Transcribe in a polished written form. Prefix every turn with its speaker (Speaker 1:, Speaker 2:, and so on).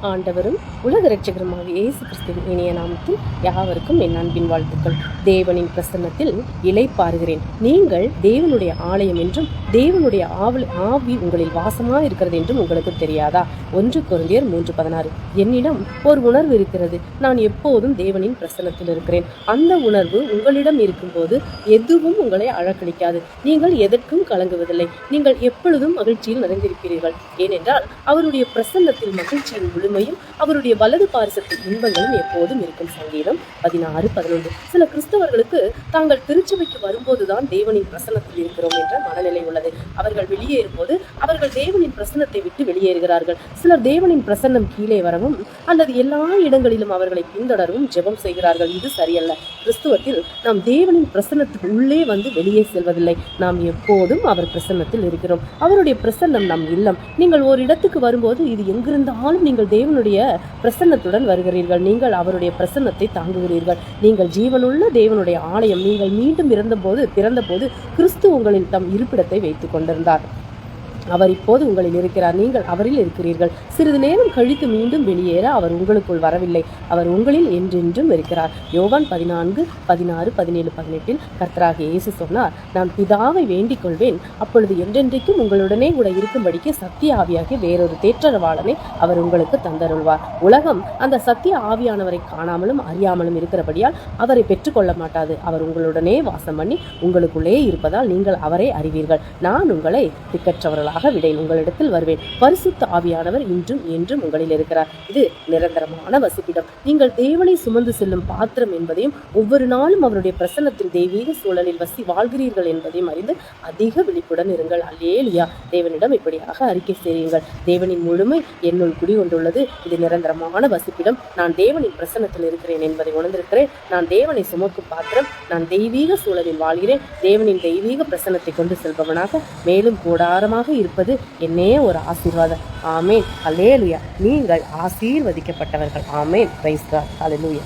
Speaker 1: ஆண்டவரும் உலக இரட்சகருமாக இயேசு கிறிஸ்துவின் இனிய நாமத்தில் யாவருக்கும் என் அன்பின் வாழ்த்துக்கள். தேவனின் பிரசன்னத்தில் இளைப்பாறுகிறேன். நீங்கள் தேவனுடைய ஆலயம் என்றும் தேவனுடைய ஆவி உங்களில் வாசமாக இருக்கிறது என்றும் உங்களுக்கு தெரியாதா? 1 கொரிந்தியர் 3:16. என்னிடம் ஒரு உணர்வு இருக்கிறது. நான் எப்போதும் தேவனின் பிரசன்னத்தில் இருக்கிறேன். அந்த உணர்வு உங்களிடம் இருக்கும்போது எதுவும் உங்களை அழக்களிக்காது. நீங்கள் எதற்கும் கலங்குவதில்லை. நீங்கள் எப்பொழுதும் மகிழ்ச்சியில் நிறைந்திருக்கிறீர்கள். ஏனென்றால் அவருடைய பிரசன்னத்தில் மகிழ்ச்சியின் முழுமையும் அவருடைய வலது பாரிசத்தின் இன்பங்களும் எப்போதும் இருக்கும். சங்கீதம் 16:11. சில கிறிஸ்தவர்களுக்கு தாங்கள் திருச்சபைக்கு வரும்போதுதான் தேவனின் பிரசன்னத்தில் இருக்கிறோம் என்ற மனநிலை உள்ளது. அவர்கள் வெளியேறும்போது அவர்கள் தேவனின் பிரசன்னத்தை விட்டு வெளியேறுகிறார்கள். சிலர் தேவனின் பிரசன்னம் கீழே வரவும் அல்லது எல்லா இடங்களிலும் அவர்களை பின்தொடரவும் ஜெபம் செய்கிறார்கள். இது சரியல்ல. கிறிஸ்துவத்தில் நாம் தேவனின் பிரசன்னத்துக்கு உள்ளே வந்து வெளியே செல்வதில்லை. நாம் எப்போதும் அவர் பிரசன்னத்தில் இருக்கிறோம். அவருடைய பிரசன்னம் நம் இல்லம். நீங்கள் ஒரு இடத்துக்கு வரும்போது இது எங்கிருந்தாலும் நீங்கள் தேவனுடைய பிரசன்னத்துடன் வருகிறீர்கள். நீங்கள் அவருடைய பிரசன்னத்தை தாங்குகிறீர்கள். நீங்கள் ஜீவனுள்ள தேவனுடைய ஆலயம். நீங்கள் மீண்டும் பிறந்தபோது கிறிஸ்து உங்களின் தம் இருப்பிடத்தை வைத்துக் கொண்டிருந்தார். அவர் இப்போது உங்களில் இருக்கிறார். நீங்கள் அவரில் இருக்கிறீர்கள். சிறிது நேரம் கழித்து மீண்டும் வெளியேற அவர் உங்களுக்குள் வரவில்லை. அவர் உங்களில் என்றென்றும் இருக்கிறார். யோவான் 14:16-17-18 கர்த்தராகிய இயேசு சொன்னார், நான் பிதாவை வேண்டிக் கொள்வேன், அப்பொழுது என்றென்றைக்கும் உங்களுடனே கூட இருக்கும்படிக்கு சத்திய ஆவியாகிய வேறொரு தேற்றரவாளனை அவர் உங்களுக்கு தந்தருள்வார். உலகம் அந்த சத்திய ஆவியானவரை காணாமலும் அறியாமலும் இருக்கிறபடியால் அவரை பெற்றுக்கொள்ள மாட்டாது. அவர் உங்களுடனே வாசம் பண்ணி உங்களுக்குள்ளே இருப்பதால் நீங்கள் அவரை அறிவீர்கள். நான் உங்களை திக்கற்றவர்களாக விடேன், உங்களிடத்தில் வருவேன். பரிசுத்த ஆவியானவர் இன்றும் என்றும் உங்களில் இருக்கிறார். இது நிரந்தரமான வசிப்பிடம். நீங்கள் தேவனை சுமந்து செல்லும் பாத்திரம் என்பதையும் ஒவ்வொரு நாளும் அவருடைய பிரசன்னத்தின் தெய்வீக சூழலில் வாழ்கிறீர்கள் என்பதையும் அறிந்து அதிக விழிப்புடன் இருங்கள். அல்லேலூயா. தேவனிடம் இப்படியாக அறிக்கை செய்யுங்கள், தேவனின் முழுமை என்னுள் குடிகொண்டுள்ளது. இது நிரந்தரமான வசிப்பிடம். நான் தேவனின் பிரசன்னத்தில் இருக்கிறேன் என்பதை உணர்ந்திருக்கிறேன். நான் தேவனை சுமக்கும் பாத்திரம். நான் தெய்வீக சூழலில் வாழ்கிறேன். தேவனின் தெய்வீக பிரசன்னத்தை கொண்டு செல்பவனாக மேலும் கூடாரமாக இருப்பது என்னே ஒரு ஆசீர்வாதம். ஆமேன். அல்லேலூயா. நீங்கள் ஆசீர்வதிக்கப்பட்டவர்கள். ஆமேன். Price God. அல்லேலூயா.